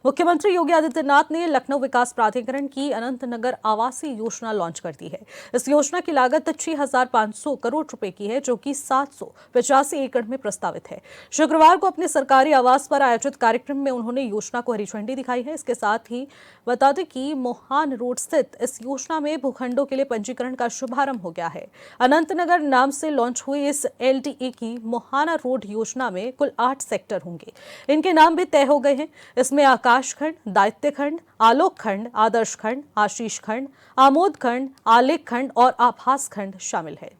मुख्यमंत्री योगी आदित्यनाथ ने लखनऊ विकास प्राधिकरण की अनंतनगर आवासीय योजना लॉन्च कर दी है। इस योजना की लागत 6,500 करोड़ रुपए की है, जो कि 785 एकड़ में प्रस्तावित है। शुक्रवार को अपने सरकारी आवास पर आयोजित कार्यक्रम में उन्होंने योजना को हरी झंडी दिखाई है। इसके साथ ही बता दें कि मोहान रोड स्थित इस योजना में भूखंडों के लिए पंजीकरण का शुभारंभ हो गया है। अनंतनगर नाम से लॉन्च हुई इस LTA की मोहाना रोड योजना में कुल 8 सेक्टर होंगे। इनके नाम भी तय हो गए हैं। इसमें आकाश खंड, दायित्व खंड, आलोक खंड, आदर्श खंड, आशीष खंड, आमोद खंड, आलेख खंड और आभास खंड शामिल है।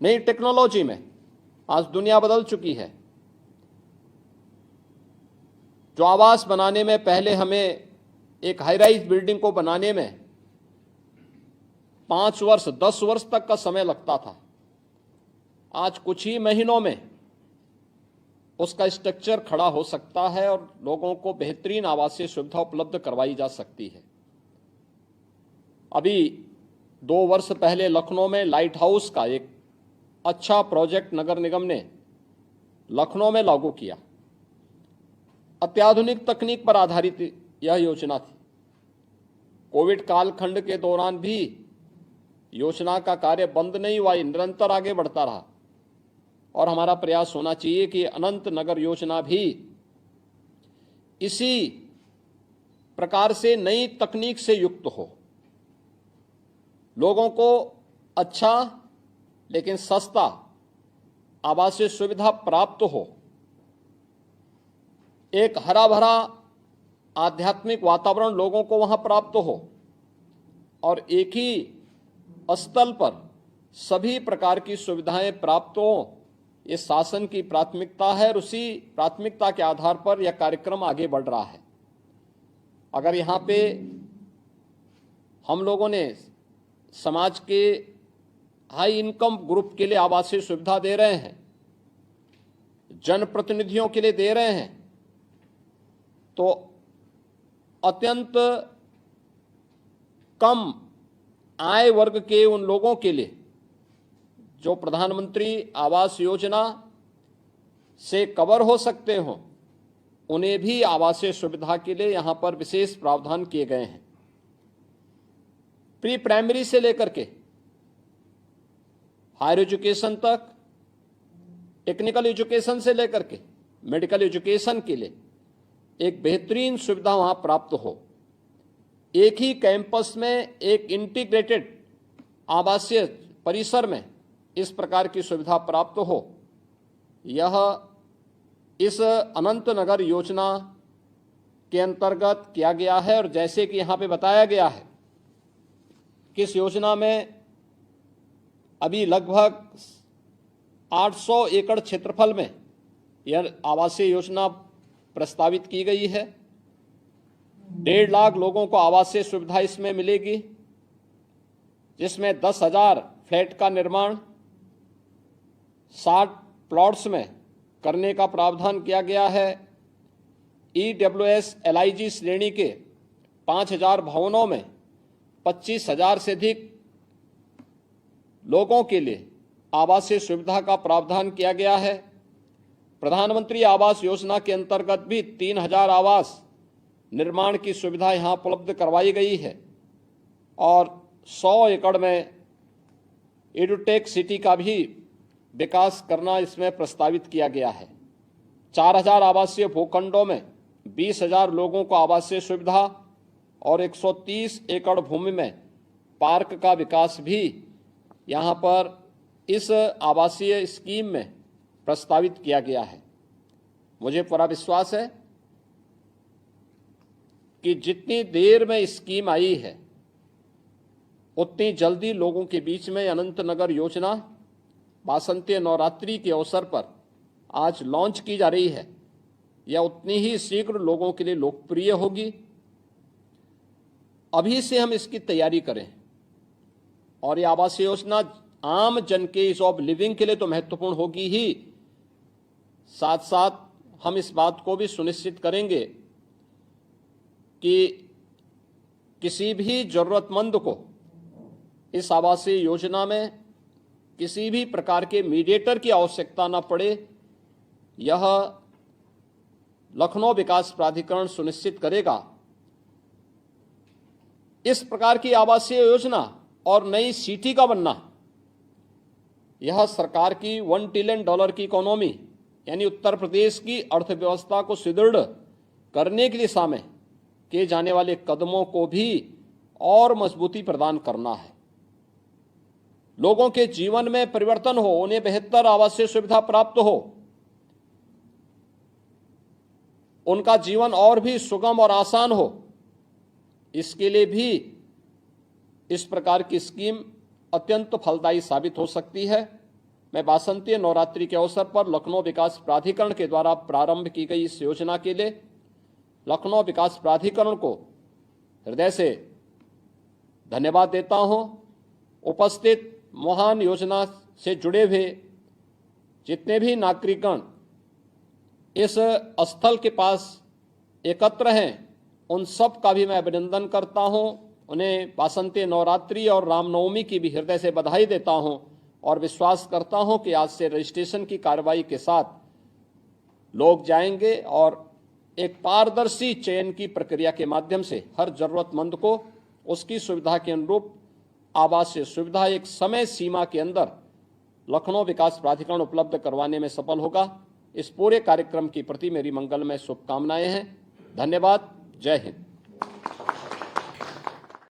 नई टेक्नोलॉजी में आज दुनिया बदल चुकी है। जो आवास बनाने में पहले हमें एक हाई राइज बिल्डिंग को बनाने में 5 वर्ष 10 वर्ष तक का समय लगता था, आज कुछ ही महीनों में उसका स्ट्रक्चर खड़ा हो सकता है और लोगों को बेहतरीन आवासीय सुविधा उपलब्ध करवाई जा सकती है। अभी 2 वर्ष पहले लखनऊ में लाइट हाउस का एक अच्छा प्रोजेक्ट नगर निगम ने लखनऊ में लागू किया। अत्याधुनिक तकनीक पर आधारित यह योजना थी। कोविड कालखंड के दौरान भी योजना का कार्य बंद नहीं हुआ, निरंतर आगे बढ़ता रहा और हमारा प्रयास होना चाहिए कि अनंत नगर योजना भी इसी प्रकार से नई तकनीक से युक्त हो, लोगों को अच्छा लेकिन सस्ता आवासीय सुविधा प्राप्त हो, एक हरा भरा आध्यात्मिक वातावरण लोगों को वहां प्राप्त हो और एक ही स्थल पर सभी प्रकार की सुविधाएं प्राप्त हो। ये शासन की प्राथमिकता है और उसी प्राथमिकता के आधार पर यह कार्यक्रम आगे बढ़ रहा है। अगर यहाँ पे हम लोगों ने समाज के हाई इनकम ग्रुप के लिए आवासीय सुविधा दे रहे हैं, जनप्रतिनिधियों के लिए दे रहे हैं, तो अत्यंत कम आय वर्ग के उन लोगों के लिए जो प्रधानमंत्री आवास योजना से कवर हो सकते हो, उन्हें भी आवासीय सुविधा के लिए यहां पर विशेष प्रावधान किए गए हैं। प्री प्राइमरी से लेकर के हायर एजुकेशन तक, टेक्निकल एजुकेशन से लेकर के मेडिकल एजुकेशन के लिए एक बेहतरीन सुविधा वहां प्राप्त हो। एक ही कैंपस में एक इंटीग्रेटेड आवासीय परिसर में इस प्रकार की सुविधा प्राप्त हो, यह इस अनंत नगर योजना के अंतर्गत किया गया है। और जैसे कि यहाँ पे बताया गया है कि इस योजना में अभी लगभग 800 एकड़ क्षेत्रफल में यह आवासीय योजना प्रस्तावित की गई है। 1.5 लाख लोगों को आवासीय सुविधा इसमें मिलेगी, जिसमें 10,000 फ्लैट का निर्माण 60 प्लॉट्स में करने का प्रावधान किया गया है। EWS LIG श्रेणी के 5,000 भवनों में 25,000 से अधिक लोगों के लिए आवासीय सुविधा का प्रावधान किया गया है। प्रधानमंत्री आवास योजना के अंतर्गत भी 3,000 आवास निर्माण की सुविधा यहां उपलब्ध करवाई गई है और 100 एकड़ में एडुटेक सिटी का भी विकास करना इसमें प्रस्तावित किया गया है। 4,000 आवासीय भूखंडों में 20,000 लोगों को आवासीय सुविधा और 130 एकड़ भूमि में पार्क का विकास भी यहाँ पर इस आवासीय स्कीम में प्रस्तावित किया गया है। मुझे पूरा विश्वास है कि जितनी देर में स्कीम आई है, उतनी जल्दी लोगों के बीच में अनंत नगर योजना वासंतीय नवरात्रि के अवसर पर आज लॉन्च की जा रही है, यह उतनी ही शीघ्र लोगों के लिए लोकप्रिय होगी। अभी से हम इसकी तैयारी करें और ये आवासीय योजना आम जन के ईज ऑफ लिविंग के लिए तो महत्वपूर्ण होगी ही, साथ साथ हम इस बात को भी सुनिश्चित करेंगे कि किसी भी जरूरतमंद को इस आवासीय योजना में किसी भी प्रकार के मीडिएटर की आवश्यकता न पड़े। यह लखनऊ विकास प्राधिकरण सुनिश्चित करेगा। इस प्रकार की आवासीय योजना और नई सिटी का बनना यह सरकार की $1 ट्रिलियन की इकोनॉमी यानी उत्तर प्रदेश की अर्थव्यवस्था को सुदृढ़ करने की दिशा में किए जाने वाले कदमों को भी और मजबूती प्रदान करना है। लोगों के जीवन में परिवर्तन हो, उन्हें बेहतर आवासीय सुविधा प्राप्त हो, उनका जीवन और भी सुगम और आसान हो, इसके लिए भी इस प्रकार की स्कीम अत्यंत फलदायी साबित हो सकती है। मैं वासंतीय नवरात्रि के अवसर पर लखनऊ विकास प्राधिकरण के द्वारा प्रारंभ की गई इस योजना के लिए लखनऊ विकास प्राधिकरण को हृदय से धन्यवाद देता हूं। उपस्थित महान योजना से जुड़े हुए जितने भी नागरिकगण इस स्थल के पास एकत्र हैं, उन सब का भी मैं अभिनंदन करता हूं। उन्हें वासंतीय नवरात्रि और रामनवमी की भी हृदय से बधाई देता हूं और विश्वास करता हूं कि आज से रजिस्ट्रेशन की कार्रवाई के साथ लोग जाएंगे और एक पारदर्शी चयन की प्रक्रिया के माध्यम से हर जरूरतमंद को उसकी सुविधा के अनुरूप आवासीय सुविधा एक समय सीमा के अंदर लखनऊ विकास प्राधिकरण उपलब्ध करवाने में सफल होगा। इस पूरे कार्यक्रम की प्रति मेरी मंगलमय शुभकामनाएं हैं। धन्यवाद। जय हिंद।